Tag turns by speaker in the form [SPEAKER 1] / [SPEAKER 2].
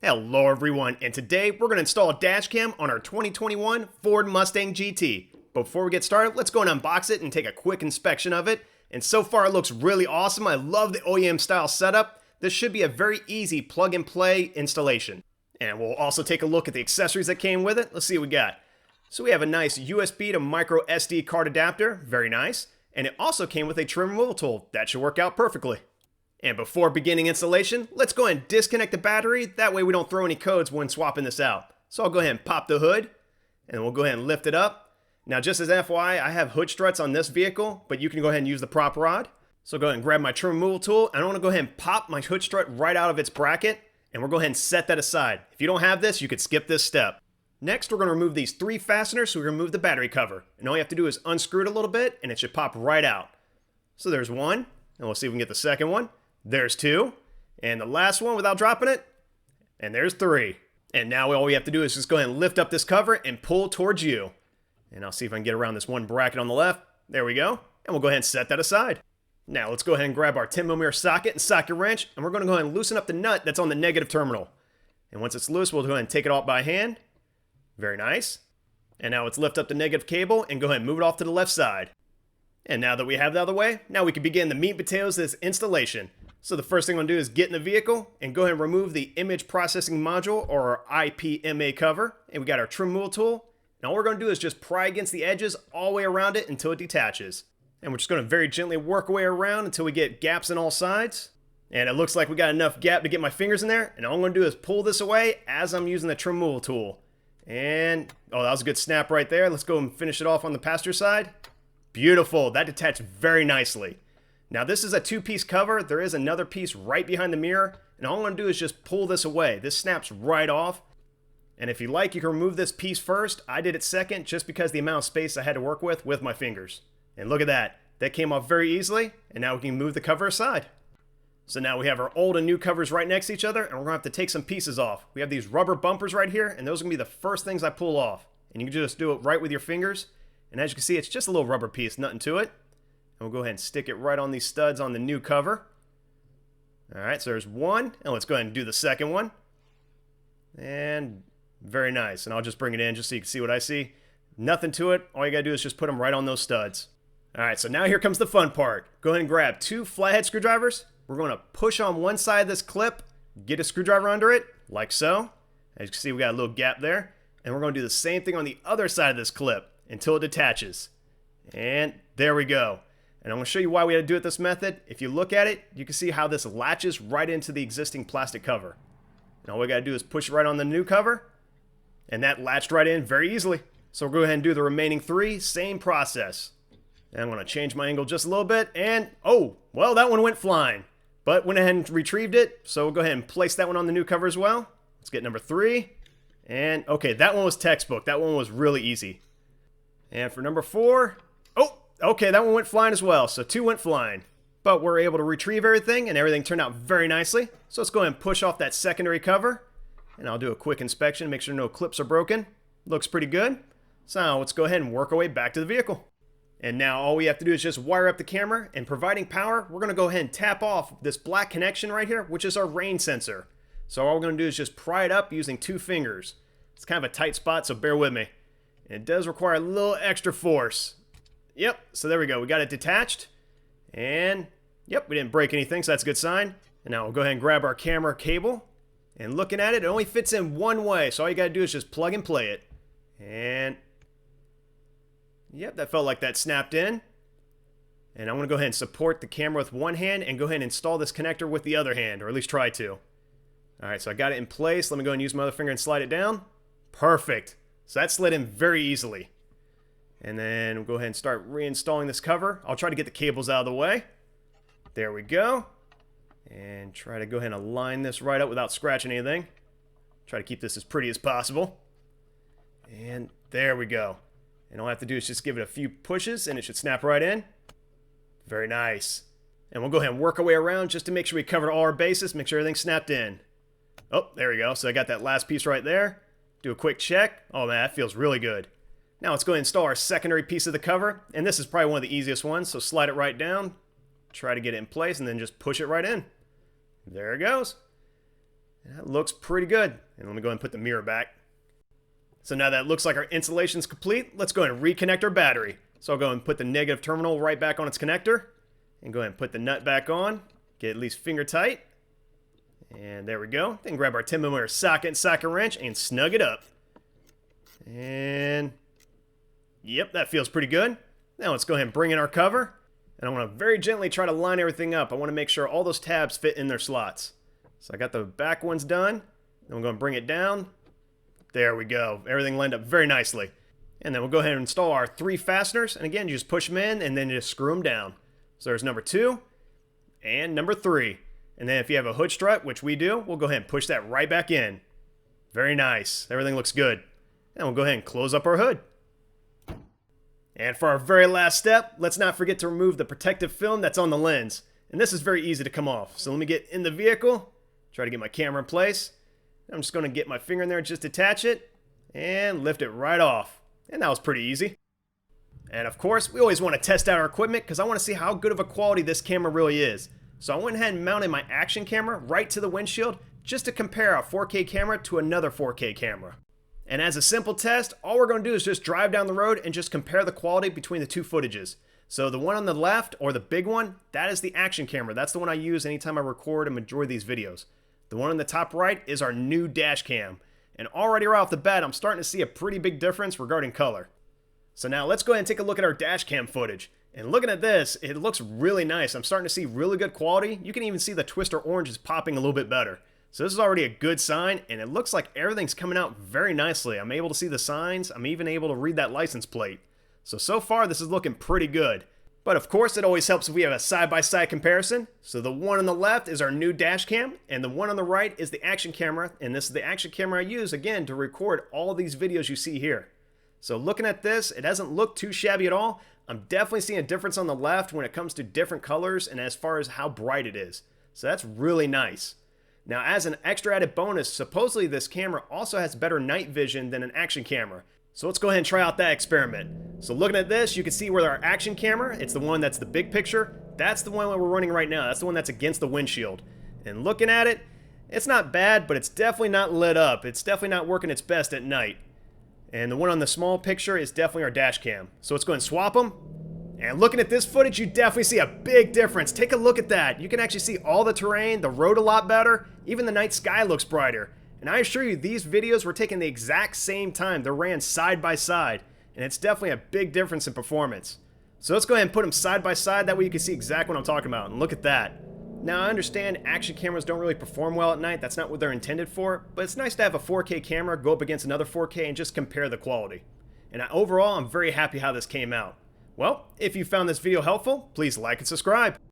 [SPEAKER 1] Hello everyone, and today we're going to install a dash cam on our 2021 Ford Mustang GT. Before we get started, let's go and unbox it and take a quick inspection of it. And so far it looks really awesome. I love the OEM style setup. This should be a very easy plug and play installation. And we'll also take a look at the accessories that came with it. Let's see what we got. So we have a nice USB to micro SD card adapter, very nice. And it also came with a trim removal tool. That should work out perfectly. And before beginning installation, let's go ahead and disconnect the battery. That way we don't throw any codes when swapping this out. So I'll go ahead and pop the hood, and we'll go ahead and lift it up. Now just as FYI, I have hood struts on this vehicle, but you can go ahead and use the prop rod. So go ahead and grab my trim removal tool, and I want to go ahead and pop my hood strut right out of its bracket, and we'll go ahead and set that aside. If you don't have this, you could skip this step. Next, we're going to remove these 3 fasteners, so we remove the battery cover. And all you have to do is unscrew it a little bit, and it should pop right out. So there's one, and we'll see if we can get the second one. There's 2, and the last one without dropping it, and there's 3. And now all we have to do is just go ahead and lift up this cover and pull towards you. And I'll see if I can get around this one bracket on the left. There we go. And we'll go ahead and set that aside. Now let's go ahead and grab our 10mm socket and socket wrench, and we're going to go ahead and loosen up the nut that's on the negative terminal. And once it's loose, we'll go ahead and take it off by hand. Very nice. And now let's lift up the negative cable and go ahead and move it off to the left side. And now that we have that out of the way, now we can begin the meat and potatoes of this installation. So the first thing I'm going to do is get in the vehicle and go ahead and remove the image processing module, or our IPMA cover. And we got our trim removal tool. And all we're going to do is just pry against the edges all the way around it until it detaches. And we're just going to very gently work our way around until we get gaps on all sides. And it looks like we got enough gap to get my fingers in there. And all I'm going to do is pull this away as I'm using the trim removal tool. And, oh, that was a good snap right there. Let's go and finish it off on the passenger side. Beautiful. That detached very nicely. Now this is a 2-piece cover. There is another piece right behind the mirror, and all I'm going to do is just pull this away. This snaps right off, and if you like, you can remove this piece first. I did it second just because the amount of space I had to work with my fingers. And look at that. That came off very easily, and now we can move the cover aside. So now we have our old and new covers right next to each other, and we're going to have to take some pieces off. We have these rubber bumpers right here, and those are going to be the first things I pull off. And you can just do it right with your fingers, and as you can see, it's just a little rubber piece, nothing to it. And we'll go ahead and stick it right on these studs on the new cover. Alright, so there's one. And let's go ahead and do the second one. And very nice. And I'll just bring it in just so you can see what I see. Nothing to it. All you gotta do is just put them right on those studs. Alright, so now here comes the fun part. Go ahead and grab 2 flathead screwdrivers. We're going to push on one side of this clip, get a screwdriver under it, like so. As you can see, we got a little gap there. And we're going to do the same thing on the other side of this clip until it detaches. And there we go. And I'm going to show you why we had to do it this method. If you look at it, you can see how this latches right into the existing plastic cover. And all we got to do is push right on the new cover, and that latched right in very easily. So we'll go ahead and do the remaining 3, same process. And I'm going to change my angle just a little bit, and oh, well, that one went flying. But went ahead and retrieved it, so we'll go ahead and place that one on the new cover as well. Let's get number 3. And okay, that one was textbook. That one was really easy. And for number 4, oh, okay, that one went flying as well, so 2 went flying. But we're able to retrieve everything, and everything turned out very nicely. So let's go ahead and push off that secondary cover. And I'll do a quick inspection, make sure no clips are broken. Looks pretty good. So now let's go ahead and work our way back to the vehicle. And now all we have to do is just wire up the camera, and providing power, we're going to go ahead and tap off this black connection right here, which is our rain sensor. So all we're going to do is just pry it up using 2 fingers. It's kind of a tight spot, so bear with me. And it does require a little extra force. Yep, so there we go. We got it detached. And, yep, we didn't break anything, so that's a good sign. And now we'll go ahead and grab our camera cable. And looking at it, it only fits in one way, so all you got to do is just plug and play it. And, yep, that felt like that snapped in. And I'm going to go ahead and support the camera with one hand and go ahead and install this connector with the other hand, or at least try to. Alright, so I got it in place. Let me go ahead and use my other finger and slide it down. Perfect. So that slid in very easily. And then we'll go ahead and start reinstalling this cover. I'll try to get the cables out of the way. There we go. And try to go ahead and align this right up without scratching anything. Try to keep this as pretty as possible. And there we go. And all I have to do is just give it a few pushes and it should snap right in. Very nice. And we'll go ahead and work our way around just to make sure we covered all our bases, make sure everything's snapped in. Oh, there we go. So I got that last piece right there. Do a quick check. Oh man, that feels really good. Now let's go ahead and install our secondary piece of the cover. And this is probably one of the easiest ones, so slide it right down. Try to get it in place and then just push it right in. There it goes. That looks pretty good. And let me go ahead and put the mirror back. So now that it looks like our installation's complete, let's go ahead and reconnect our battery. So I'll go and put the negative terminal right back on its connector. And go ahead and put the nut back on. Get at least finger tight. And there we go. Then grab our 10mm socket and socket wrench and snug it up. And yep, that feels pretty good. Now let's go ahead and bring in our cover. And I want to very gently try to line everything up. I want to make sure all those tabs fit in their slots. So I got the back ones done. Then I'm going to bring it down. There we go. Everything lined up very nicely. And then we'll go ahead and install our 3 fasteners. And again, you just push them in and then just screw them down. So there's number 2 and number 3. And then if you have a hood strut, which we do, we'll go ahead and push that right back in. Very nice. Everything looks good. And we'll go ahead and close up our hood. And for our very last step, let's not forget to remove the protective film that's on the lens. And this is very easy to come off. So let me get in the vehicle, try to get my camera in place. I'm just going to get my finger in there, just attach it, and lift it right off. And that was pretty easy. And of course, we always want to test out our equipment because I want to see how good of a quality this camera really is. So I went ahead and mounted my action camera right to the windshield just to compare a 4K camera to another 4K camera. And as a simple test, all we're going to do is just drive down the road and just compare the quality between the 2 footages. So the one on the left, or the big one, that is the action camera. That's the one I use anytime I record a majority of these videos. The one on the top right is our new dash cam. And already right off the bat, I'm starting to see a pretty big difference regarding color. So now let's go ahead and take a look at our dash cam footage. And looking at this, it looks really nice. I'm starting to see really good quality. You can even see the twister orange is popping a little bit better. So this is already a good sign, and it looks like everything's coming out very nicely. I'm able to see the signs. I'm even able to read that license plate. So far, this is looking pretty good. But of course, it always helps if we have a side-by-side comparison. So the one on the left is our new dash cam, and the one on the right is the action camera. And this is the action camera I use, again, to record all these videos you see here. So looking at this, it doesn't look too shabby at all. I'm definitely seeing a difference on the left when it comes to different colors and as far as how bright it is. So that's really nice. Now, as an extra added bonus, supposedly this camera also has better night vision than an action camera. So let's go ahead and try out that experiment. So looking at this, you can see where our action camera, it's the one that's the big picture. That's the one that we're running right now. That's the one that's against the windshield. And looking at it, it's not bad, but it's definitely not lit up. It's definitely not working its best at night. And the one on the small picture is definitely our dash cam. So let's go ahead and swap them. And looking at this footage, you definitely see a big difference. Take a look at that. You can actually see all the terrain, the road a lot better. Even the night sky looks brighter. And I assure you, these videos were taken the exact same time. They're ran side by side. And it's definitely a big difference in performance. So let's go ahead and put them side by side. That way you can see exactly what I'm talking about. And look at that. Now, I understand action cameras don't really perform well at night. That's not what they're intended for. But it's nice to have a 4K camera go up against another 4K and just compare the quality. And overall, I'm very happy how this came out. Well, if you found this video helpful, please like and subscribe.